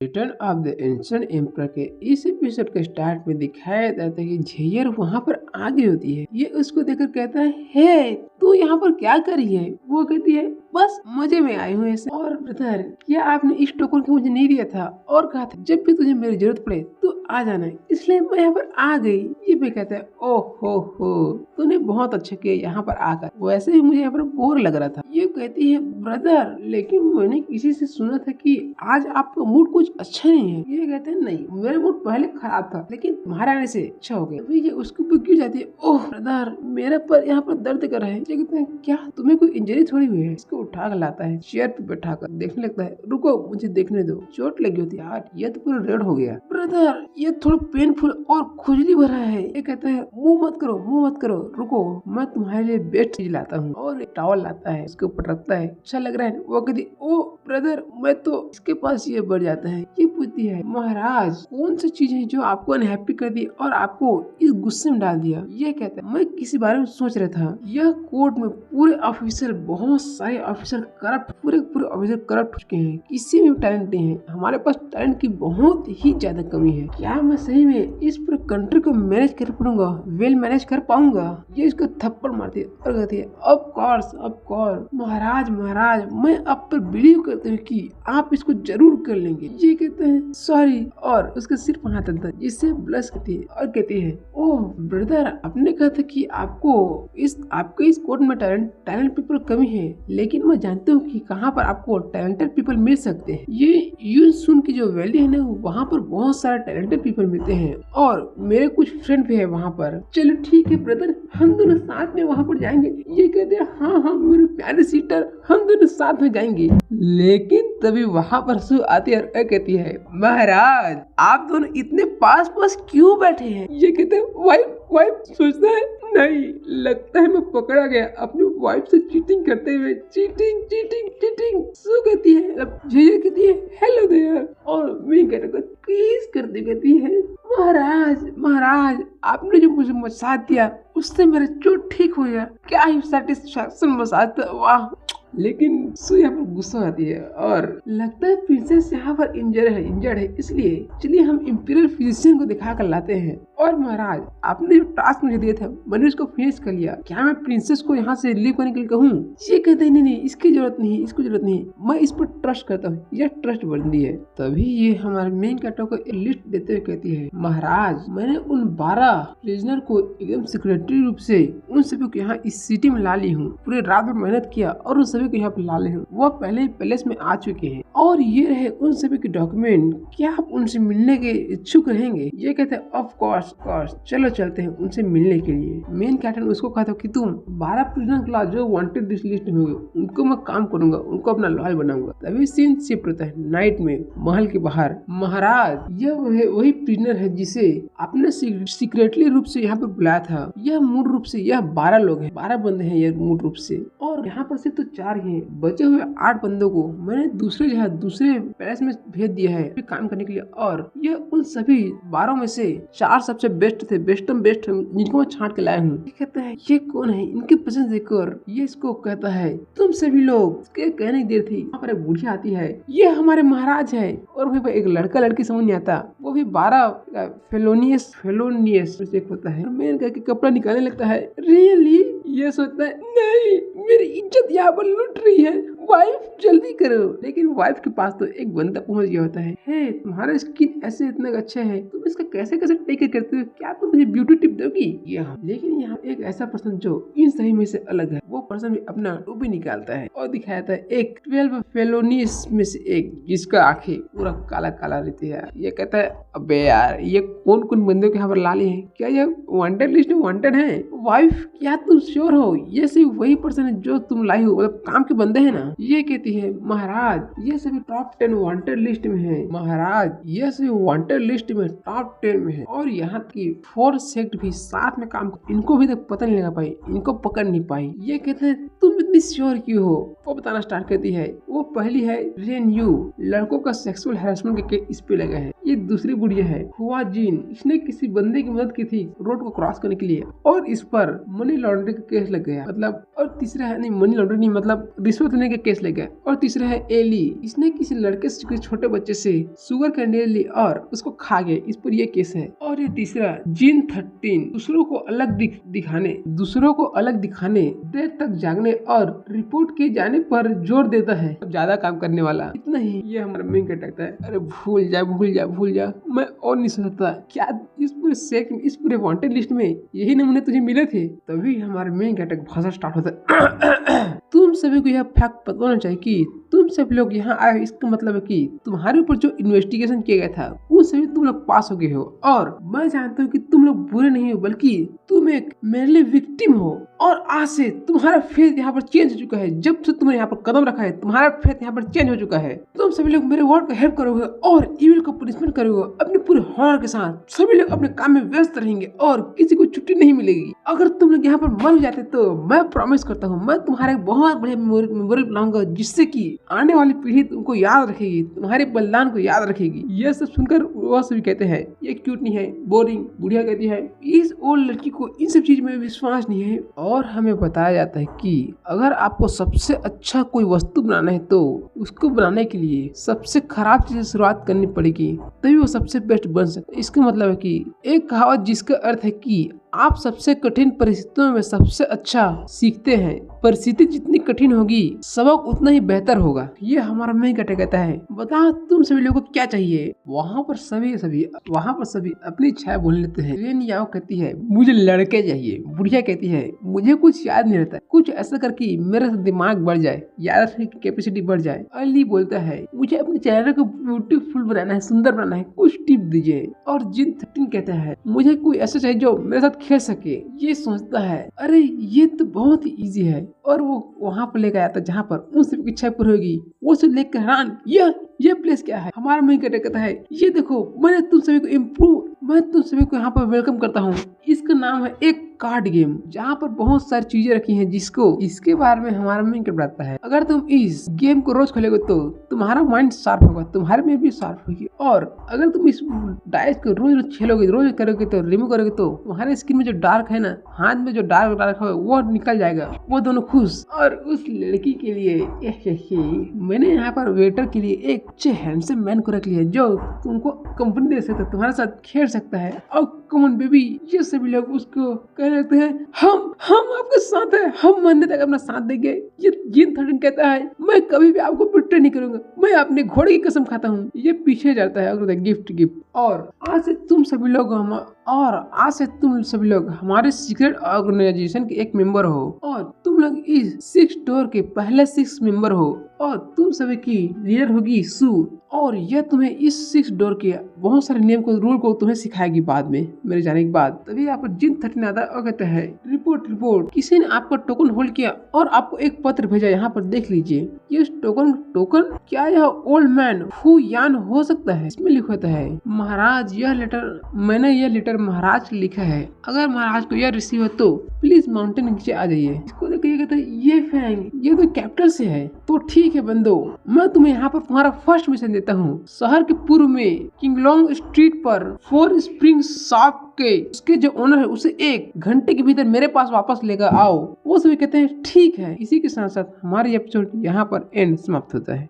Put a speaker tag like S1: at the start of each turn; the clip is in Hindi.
S1: Return of the ancient emperor के इस एपिसोड के स्टार्ट में दिखाया जाता है कि झेयर वहाँ पर आ गई होती है। ये उसको देखकर कहता है, हे तू यहाँ पर क्या करी है? वो कहती है, बस मजे में आई हूँ ऐसे। और ब्रदर, क्या आपने इस टोकन को मुझे नहीं दिया था और कहा था जब भी तुझे मेरी जरूरत पड़े तो आ जाना है, इसलिए मैं यहाँ पर आ गई। ये भी कहता है, ओहो हो, तूने बहुत अच्छा किया यहाँ पर आकर, वैसे भी मुझे यहाँ पर बोर लग रहा था। ये कहती है, ब्रदर लेकिन मैंने किसी से सुना था कि आज आपका मूड कुछ अच्छा नहीं है। ये कहते हैं, नहीं मेरा मूड पहले खराब था लेकिन तुम्हारे आने से अच्छा हो गया। अभी ये उसके ऊपर क्यों जाती है, ओह ब्रदर मेरा पर यहाँ पर दर्द कर रहा है। ये कहते हैं, क्या तुम्हें कोई इंजरी थोड़ी हुई है? इसको उठा कर लाता है, चेयर पे बैठा कर देखने लगता है। रुको मुझे देखने दो, चोट लगी होती है यार, ये तो पूरा रेड हो गया। ब्रदर ये थोड़ा पेनफुल और खुजली भरा है। ये कहता है, मुंह मत करो, मुंह मत करो, रुको मैं तुम्हारे लिए बेस्ट चीज लाता हूँ। और एक टॉवल लाता है, उसके ऊपर रखता है, अच्छा लग रहा है। वो कहती, ओ ब्रदर मैं तो इसके पास ये बढ़ जाता है। ये पूछती है, महाराज कौन सी चीज है जो आपको अनहैप्पी कर दी और आपको इस गुस्से में डाल दिया? ये कहता है, मैं किसी बारे में सोच रहा था, यह कोर्ट में पूरे ऑफिसर, बहुत सारे ऑफिसर करप्ट, पूरे ऑफिसर करप्ट हो चुके हैं, किसी में टैलेंट नहीं है, हमारे पास टैलेंट की बहुत ही ज्यादा कमी है। क्या मैं सही में इस पूरे कंट्री को मैनेज कर पाऊंगा, वेल मैनेज कर पाऊंगा? ये इसको थप्पड़ मारती है और कहती है, ऑफ कोर्स महाराज मैं आप पर बिलीव करते हैं कि आप इसको जरूर कर लेंगे। ये कहते हैं, सॉरी, और उसके सिर पर हाथ डालता है, जिससे ब्लश करती है और कहती है, ओह ब्रदर आपने कहा था कि आपके इस कोर्ट में टैलेंट पीपल कमी है, लेकिन मैं जानती हूँ कि कहाँ पर आपको टैलेंटेड पीपल मिल सकते हैं। ये यून सुन की जो वैली है ना, वहाँ पर बहुत सारे टैलेंटेड पीपल मिलते हैं और मेरे कुछ फ्रेंड भी है वहाँ पर। चलो ठीक है ब्रदर, हम दोनों साथ में वहाँ पर जाएंगे। ये कहते हैं, हाँ मेरे प्यारे सीटर, हम दोनों साथ में जाएंगे। लेकिन तभी वहाँ पर सू आती है और कहती है, महाराज आप दोनों इतने पास क्यों बैठे हैं? ये कहते हैं, वाइफ सोचता है, नहीं लगता है मैं पकड़ा गया अपनी वाइफ से चीटिंग करते हुए। चीटिंग सू कहती है, ये कहती है, हेलो देयर, और मैं कहता प्लीज करती कहती है, महाराज आपने जो मुझे मसाज दिया उससे मेरा चोट ठीक हो गया। क्या ही सेटिस्फैक्शन मसाज था, वाह। लेकिन सू यहाँ पर गुस्सा आती है और लगता है प्रिंसेस यहाँ पर इंजर्ड है, इसलिए चलिए हम इंपीरियल फिजिशियन को दिखा कर लाते हैं। और महाराज आपने जो टास्क मुझे दिया था मैंने उसको फिनिश कर लिया, क्या मैं प्रिंसेस को यहाँ से लीव करने के लिए कहूँ? ये कहते हैं, नहीं इसकी जरूरत नहीं, मैं इस पर ट्रस्ट करता हूँ, यह ट्रस्ट बंदी है। तभी ये हमारे मेन कैरेक्टर को लिस्ट देते हुए कहती है, महाराज मैंने उन 12 प्रिजनर को एकदम सिक्योरिटी रूप से उन सभी को यहाँ इस सिटी में ला ली हूँ, पूरे रात में मेहनत किया और उन सभी को यहाँ पे ला ली हूँ। वो पहले ही पैलेस में आ चुके हैं और ये रहे उन सभी के डॉक्यूमेंट, क्या आप उनसे मिलने के इच्छुक रहेंगे? ये कहते हैं, ऑफ कोर्स चलो चलते हैं उनसे मिलने के लिए। मेन कैप्टन उसको कहा था कि तुम 12 प्रिजनर के लाओ जो वांटेड लिस्ट में होंगे, उनको मैं काम करूंगा, उनको अपना लॉयल बनाऊंगा। तभी सीन शिफ्ट होता है नाइट में, महल के बाहर। महाराज यह वही प्रिजनर है जिसे आपने सीक्रेटली रूप से यहाँ पर बुलाया था। यह मूल रूप से यह 12 लोग हैं, 12 बंदे हैं यह मूल रूप से, और यहाँ पर सिर्फ तो 4 ही हैं। बचे हुए 8 बंदों को मैंने दूसरे पैलेस में भेज दिया है काम करने के लिए, और यह उन सभी 12 में से 4 सबसे बेस्ट थे, बेस्ट जिनको मैं छांट के लाया हूँ। कहता है, ये कौन है? इनकी पसंद देखकर ये इसको कहता है, तुम सभी लोग इसके कहने की देर थी। वहाँ पर एक बुढ़िया आती है, ये हमारे महाराज है। और वहीं पर एक लड़की समझ नहीं आता, वो भी 12 फेलोनियस होता है। मेन करके कपड़ा निकालने लगता है, रियली? ये सोचता है, नहीं मेरी इज्जत यहाँ पर लुट रही है, वाइफ जल्दी करो। लेकिन वाइफ के पास तो एक बंदा पहुंच गया होता है, हे तुम्हारा स्किन ऐसे इतना अच्छा है, तुम इसका कैसे टेक केयर करते हो, क्या तुम मुझे ब्यूटी टिप दोगी? लेकिन यहाँ एक ऐसा पर्सन जो इन सही में से अलग है, वो पर्सन भी अपना टोपी निकालता है और दिखाता है एक 12 फेलोनियस में से एक, जिसका आंखें पूरा काला रहती है। ये कहता है, अबे यार ये कौन बंदे के यहाँ पर लाली है, क्या ये वांटेड लिस्ट में वांटेड है? वाइफ क्या तुम श्योर हो ये सिर्फ वही पर्सन है जो तुम लाई हो, मतलब काम के बंदे है ना? ये कहती है, महाराज ये सभी टॉप 10 वांटेड लिस्ट में है। महाराज ये सभी वांटेड लिस्ट में टॉप 10 में है, और यहाँ की 4 सेक्ट भी साथ में काम, इनको भी तक पता नहीं लगा पाई, इनको पकड़ नहीं पाई। ये कहते हैं, तुम इतनी श्योर क्यों हो? वो बताना स्टार्ट करती है। वो पहली है रेन्यू, लड़कों का सेक्सुअल हैरेसमेंट के केस इस पे लगा है। ये दूसरी बुढ़िया है हुआ जीन, इसने किसी बंदे की मदद की थी रोड को क्रॉस करने के लिए, और इस पर मनी लॉन्ड्रिंग केस लग गया, मतलब। और तीसरा है नहीं मनी लॉन्ड्रिंग नहीं, मतलब रिश्वत लेने का केस लग गया। और तीसरा है एली, इसने किसी लड़के से, किसी छोटे बच्चे से शुगर कैंडी ली और उसको खा गया, इस पर ये केस है। और ये तीसरा जिन 13, दूसरों को अलग दिखाने, देर तक जागने और रिपोर्ट किए जाने पर जोर देता है, ज्यादा काम करने वाला। इतना ही ये हमारा मेन कैरेक्टर है। अरे भूल जा, मैं और नहीं सोचता क्या इस पूरे वांटेड लिस्ट में यही नमूने तुझे मिले थे। तभी हमारे मेन कैरेक्टर भाषा स्टार्ट होता है। तुम सभी को यह फैक्ट पता होना चाहिए कि तुम सब लोग यहाँ आए, इसका मतलब है कि तुम्हारे ऊपर जो इन्वेस्टिगेशन किया गया था वो सभी तुम लोग पास हो गए हो। और मैं जानता हूँ कि तुम लोग बुरे नहीं हो, बल्कि तुम एक मेरे लिए विक्टिम हो। और आज से तुम्हारा फेथ यहाँ पर चेंज हो चुका है। जब से तुमने यहाँ पर कदम रखा है, तुम्हारा फेथ यहाँ पर चेंज हो चुका है। तुम सभी लोग मेरे वर्ड को हेल्प करोगे और इविल को पनिशमेंट करोगे अपने पूरे हॉनर के साथ। सभी लोग अपने काम में व्यस्त रहेंगे और किसी को छुट्टी नहीं मिलेगी। अगर तुम लोग यहाँ पर मर जाते तो मैं प्रॉमिस करता हूँ, मैं तुम्हारे बहुत बड़े मेमोरी बनाऊंगा, जिससे कि आने वाली पीढ़ी तुमको याद रखेगी, तुम्हारे बलिदान को याद रखेगी। यह सब सुनकर वह सभी कहते हैं ये क्यूट नहीं है, बोरिंग। बुढ़िया कहती है इस ओल्ड लड़की को इन सब चीज में विश्वास नहीं है। और हमें बताया जाता है कि अगर आपको सबसे अच्छा कोई वस्तु बनाना है तो उसको बनाने के लिए सबसे खराब चीज से शुरुआत करनी पड़ेगी, तभी वो सबसे बेस्ट बन सकता है। इसका मतलब है कि एक कहावत जिसका अर्थ है कि आप सबसे कठिन परिस्थितियों में सबसे अच्छा सीखते हैं। परिस्थिति जितनी कठिन होगी सबक उतना ही बेहतर होगा। ये हमारा मेन कैरेक्टर कहता है। बताओ तुम सभी लोगों को क्या चाहिए। वहाँ पर सभी अपनी इच्छाएं बोल लेते हैं। रेन याओ कहती है मुझे लड़के चाहिए। बुढ़िया कहती है मुझे कुछ याद नहीं रहता, कुछ ऐसा करके मेरा दिमाग बढ़ जाए, याद रखने की कैपेसिटी बढ़ जाए। अली बोलता है मुझे अपने चेहरे को ब्यूटीफुल बनाना है, सुंदर बनाना है, कुछ टिप दीजिए। और जिन 13 कहता है मुझे कोई ऐसा चाहिए जो मेरे साथ खेल सके। ये सोचता है अरे ये तो बहुत ही इजी है। और वो वहाँ पर लेकर आता है जहाँ पर उन सबकी इच्छा पूरी होगी। वो सब लेकर हैरान ये प्लेस क्या है। हमारा मेन कैरेक्टर कहता है ये देखो मैं तुम सभी को यहाँ पर वेलकम करता हूँ। इसका नाम है एक कार्ड गेम, जहाँ पर बहुत सारी चीजें रखी हैं, इसके बारे में हमारा मेन कैरेक्टर बताता है। अगर तुम इस गेम को रोज खेलोगे तो तुम्हारा माइंड शार्प होगा, तुम्हारे में भी शार्प होगी। और अगर तुम इस डाइस को रोज खेलोगे, रोज करोगे तो रिमूव करोगे तो तुम्हारे स्किन में जो डार्क है ना, हाथ में जो डार्क है वो निकल जाएगा। वो दोनों खुश। और उस लड़की के लिए मैंने यहाँ पर वेटर के लिए एक अच्छे हैंडसम मैन को रख लिया जो तुमको कंपनी दे सकता है, तुम्हारे साथ खेल सकता है। और कमन बेबी, ये सभी लोग उसको कह रहे हैं हम आपके साथ हैं, हम मरने तक अपना साथ देंगे। ये जिन 13 कहता है मैं कभी भी आपको बिट्रे नहीं करूंगा, मैं अपने घोड़े की कसम खाता हूँ। ये पीछे जाता है अगर गिफ्ट। और आज से तुम सभी लोग हमारे सीक्रेट ऑर्गेनाइजेशन के एक मेंबर हो। और तुम लोग इस 6 डोर के पहले 6 मेंबर हो। और तुम सभी की लीडर होगी सू। और यह तुम्हें इस 6 डोर के बहुत सारे नियम को, रूल को तुम्हें सिखाएगी बाद में, मेरे जाने के बाद। तभी यहाँ पर जिन 13 आता है और कहता है रिपोर्ट, किसी ने आपका टोकन होल्ड किया और आपको एक पत्र भेजा, यहाँ पर देख लीजिए। ये टोकन क्या यह ओल्ड मैन हु यान हो सकता है। इसमें लिखा होता है महाराज मैंने यह लेटर महाराज को लिखा है, अगर महाराज को यह रिसीव हो तो प्लीज माउंटेन नीचे आ जाइए। इसको देखिए कहता है ये फैंग, ये तो कैपिटल से है। तो ठीक है बंदो, मैं तुम्हें यहाँ पर तुम्हारा फर्स्ट मिशन देता हूँ। शहर के पूर्व में किंगलोंग स्ट्रीट पर 4 स्प्रिंग शॉप के उसके जो ओनर है उसे 1 घंटे के भीतर मेरे पास वापस लेकर आओ। वो सभी कहते हैं ठीक है। इसी के साथ साथ हमारी एपिसोड यहाँ पर एंड समाप्त होता है।